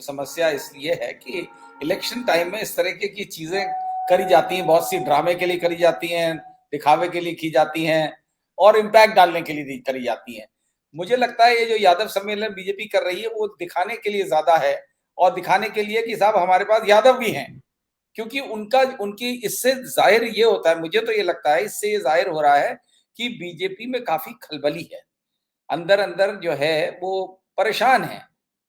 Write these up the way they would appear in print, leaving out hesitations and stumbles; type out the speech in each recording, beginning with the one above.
समस्या इसलिए है कि इलेक्शन टाइम में इस तरीके की चीजें करी जाती हैं, बहुत सी ड्रामे के लिए करी जाती हैं, दिखावे के लिए की जाती हैं और इम्पैक्ट डालने के लिए करी जाती हैं। मुझे लगता है ये जो यादव सम्मेलन बीजेपी कर रही है वो दिखाने के लिए ज्यादा है, और दिखाने के लिए कि साहब हमारे पास यादव भी हैं, क्योंकि उनकी इससे जाहिर ये होता है, मुझे तो ये लगता है इससे ये जाहिर हो रहा है कि बीजेपी में काफी खलबली है, अंदर अंदर जो है वो परेशान है।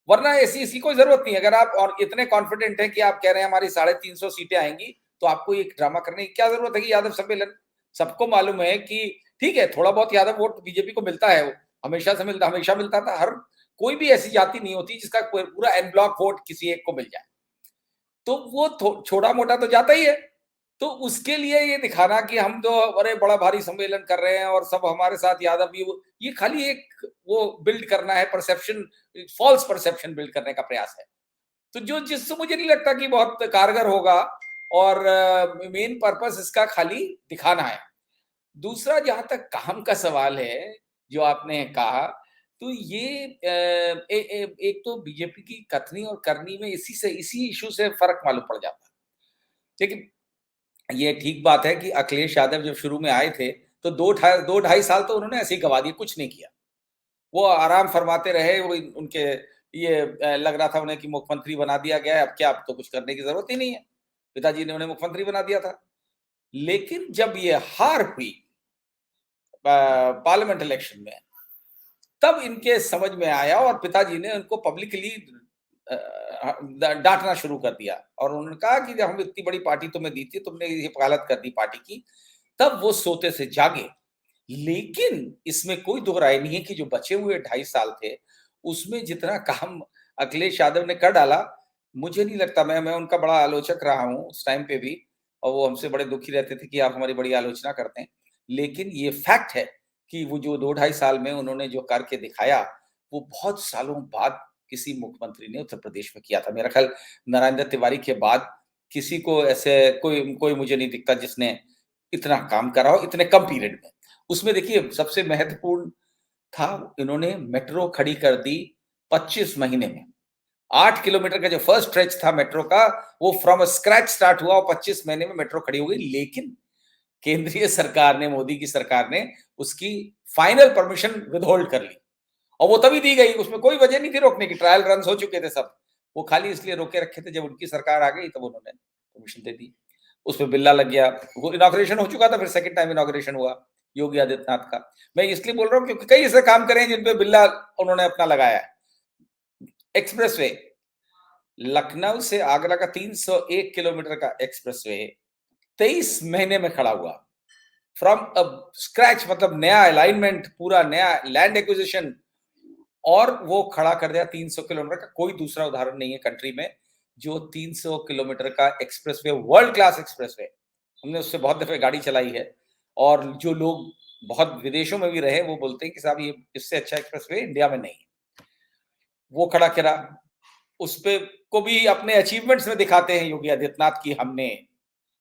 वरना ऐसी इसकी कोई जरूरत नहीं। अगर आप और इतने कॉन्फिडेंट हैं कि आप कह रहे हैं हमारी 350 सीटें आएंगी, तो आपको ये ड्रामा करने की क्या जरूरत है कि यादव सम्मेलन? सबको मालूम है कि ठीक है, थोड़ा बहुत यादव वोट बीजेपी को मिलता है, हमेशा से मिलता, हमेशा मिलता था। हर कोई भी ऐसी जाति नहीं होती जिसका पूरा एन ब्लॉक वोट किसी एक को मिल जाए, तो वो छोटा मोटा तो जाता ही है। तो उसके लिए ये दिखाना कि हम तो बड़े बड़ा भारी सम्मेलन कर रहे हैं और सब हमारे साथ यादव भी, ये खाली एक वो बिल्ड करना है, परसेप्शन, फॉल्स परसेप्शन बिल्ड करने का प्रयास है। तो जो जिससे मुझे नहीं लगता कि बहुत कारगर होगा, और मेन पर्पस इसका खाली दिखाना है। दूसरा, जहां तक काम का सवाल है जो आपने कहा, तो ये एक तो बीजेपी की कथनी और करनी में इसी इशू से फर्क मालूम पड़ जाता है। लेकिन ये ठीक बात है कि अखिलेश यादव जब शुरू में आए थे तो दो ढाई साल तो उन्होंने ऐसे ही गवा दिए, कुछ नहीं किया। वो आराम फरमाते रहे, वो उनके ये लग रहा था उन्हें कि मुख्यमंत्री बना दिया गया है, अब क्या, अब तो कुछ करने की जरूरत ही नहीं है, पिताजी ने उन्हें मुख्यमंत्री बना दिया था। लेकिन जब ये हार हुई पार्लियामेंट इलेक्शन में, तब इनके समझ में आया और पिताजी ने उनको पब्लिकली डांटना शुरू कर दिया, और उन्होंने कहा कि जब हम इतनी बड़ी पार्टी तुम्हें दी थी, तुमने ये हालत कर दी पार्टी की। तब वो सोते से जागे। लेकिन इसमें कोई दो राय नहीं है कि जो बचे हुए 2.5 साल थे, उसमें जितना काम अखिलेश यादव ने कर डाला, मुझे नहीं लगता, मैं उनका बड़ा आलोचक रहा हूं उस टाइम पे भी, और वो हमसे बड़े दुखी रहते थे कि आप हमारी बड़ी आलोचना करते हैं। लेकिन ये फैक्ट है कि वो जो 2 ढाई साल में उन्होंने जो करके दिखाया, वो बहुत सालों बाद किसी मुख्यमंत्री ने उत्तर प्रदेश में किया था। मेरा ख्याल नरेंद्र तिवारी के बाद किसी को ऐसे कोई कोई मुझे नहीं दिखता जिसने इतना काम करा हो इतने कम पीरियड में। उसमें देखिए सबसे महत्वपूर्ण था, इन्होंने मेट्रो खड़ी कर दी 25 महीने में। 8 किलोमीटर का जो फर्स्ट स्ट्रेच था मेट्रो का, वो फ्रॉम स्क्रैच स्टार्ट हुआ और 25 महीने में मेट्रो खड़ी हो गई। लेकिन केंद्रीय सरकार ने, मोदी की सरकार ने उसकी फाइनल परमिशन विदहोल्ड कर ली, और वो तभी दी गई, उसमें कोई वजह नहीं थी रोकने की, ट्रायल रन हो चुके थे सब। वो खाली इसलिए रोके रखे थे, जब उनकी सरकार आ गई तब उन्होंने परमिशन दे दी। उसमें बिल्ला लग गया, वो इनॉग्रेशन हो चुका था, फिर सेकंड टाइम इनॉग्रेशन हुआ योगी आदित्यनाथ का। मैं इसलिए बोल रहा हूँ क्योंकि कई ऐसे काम करे हैं जिन पे बिल्ला उन्होंने अपना लगाया है। एक्सप्रेसवे, लखनऊ से आगरा का 301 किलोमीटर का एक्सप्रेसवे 23 महीने में खड़ा हुआ, फ्रॉम स्क्रैच, मतलब नया अलाइनमेंट, पूरा नया लैंड एक्विजिशन, और वो खड़ा कर दिया 300 किलोमीटर का। कोई दूसरा उदाहरण नहीं है कंट्री में जो 300 किलोमीटर का एक्सप्रेसवे, वर्ल्ड क्लास एक्सप्रेसवे, हमने उससे बहुत दफे गाड़ी चलाई है, और जो लोग बहुत विदेशों में भी रहे वो बोलते हैं कि साहब ये इससे अच्छा एक्सप्रेसवे इंडिया में नहीं है। वो खड़ा करा, उस पे को भी अपने अचीवमेंट्स में दिखाते हैं योगी आदित्यनाथ की, हमने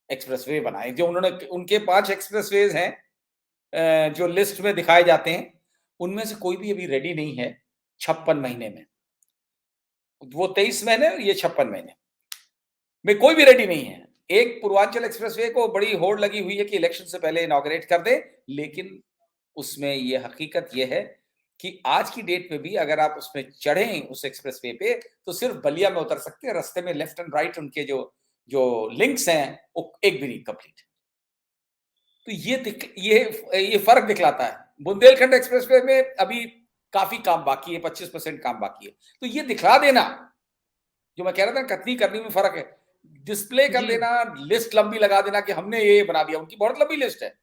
एक्सप्रेसवे बनाए। जो उन्होंने, उनके 5 एक्सप्रेसवेज हैं जो लिस्ट में दिखाए जाते हैं, उनमें से कोई भी अभी रेडी नहीं है 56 महीने में। वो 23 महीने और ये 56 महीने में कोई भी रेडी नहीं है। एक पूर्वांचल एक्सप्रेसवे को बड़ी होड़ लगी हुई है कि इलेक्शन से पहले इनॉग्रेट कर दे, लेकिन उसमें ये हकीकत ये है कि आज की डेट में भी अगर आप उसमें चढ़ें उस एक्सप्रेसवे पे, तो सिर्फ बलिया में उतर सकते हैं, रास्ते में लेफ्ट एंड राइट उनके जो जो लिंक्स हैं वो एक भी नहीं कंप्लीट। तो ये फर्क दिखलाता है। बुंदेलखंड एक्सप्रेसवे में अभी काफी काम बाकी है, 25% काम बाकी है। तो ये दिखला देना, जो मैं कह रहा था कथनी करनी में फर्क है, डिस्प्ले कर जी देना, लिस्ट लंबी लगा देना कि हमने ये बना दिया। उनकी बहुत लंबी लिस्ट है,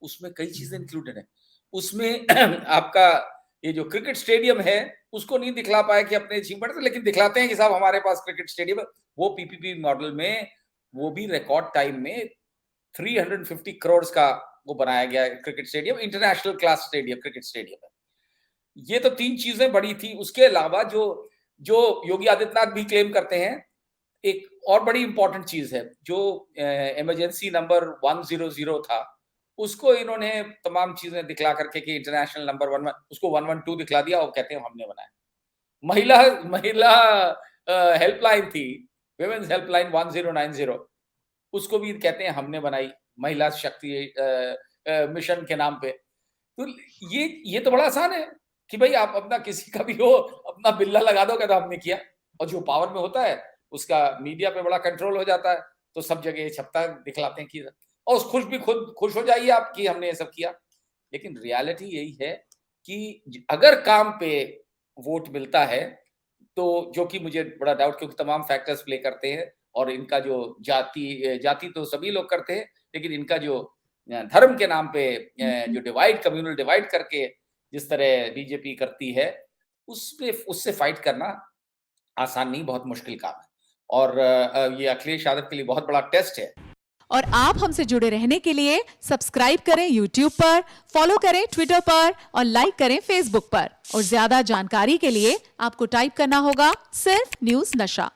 उसमें कई चीजें इंक्लूडेड है। उसमें आपका ये जो क्रिकेट स्टेडियम है उसको नहीं दिखला पाए कि अपने अचीवमेंट, लेकिन दिखलाते हैं कि साहब हमारे पास क्रिकेट स्टेडियम है। वो पीपीपी मॉडल में, वो भी रिकॉर्ड टाइम में 350 करोड़ का वो बनाया गया है cricket stadium, international class stadium, cricket stadium है। ये तो 3 चीजें बड़ी थी। उसके अलावा जो जो योगी आदित्यनाथ भी क्लेम करते हैं, एक और बड़ी इंपॉर्टेंट चीज है, जो इमरजेंसी नंबर 100 था, उसको इन्होंने तमाम चीजें दिखला करके कि इंटरनेशनल नंबर 11, उसको 112 दिखला दिया और कहते हैं हमने बनाया। महिला महिला हेल्पलाइन थी, विमेन्स हेल्पलाइन 1090, उसको भी कहते हैं हमने बनाई, महिला शक्ति मिशन के नाम पे। तो ये तो बड़ा आसान है कि भाई आप अपना किसी का भी हो, अपना बिल्ला लगा दो, कहता हमने किया। और जो पावर में होता है, उसका मीडिया पे बड़ा कंट्रोल हो जाता है, तो सब जगह ये छपता दिखलाते हैं कि, और खुद खुश हो जाइए आप कि हमने ये सब किया। लेकिन रियलिटी यही है कि अगर काम पे वोट मिलता है, तो जो कि मुझे बड़ा डाउट, क्योंकि तमाम फैक्टर्स प्ले करते हैं, और इनका जो जाति तो सभी लोग करते हैं, लेकिन इनका जो धर्म के नाम पे जो कम्युनल डिवाइड करके जिस तरह बीजेपी करती है, उससे फाइट करना आसान नहीं, बहुत मुश्किल काम है। और ये अखिलेश यादव के लिए बहुत बड़ा टेस्ट है। और आप हमसे जुड़े रहने के लिए सब्सक्राइब करें YouTube पर, फॉलो करें Twitter पर और लाइक करें Facebook पर। और ज्यादा जानकारी के लिए आपको टाइप करना होगा सिर्फ न्यूज़ नशा।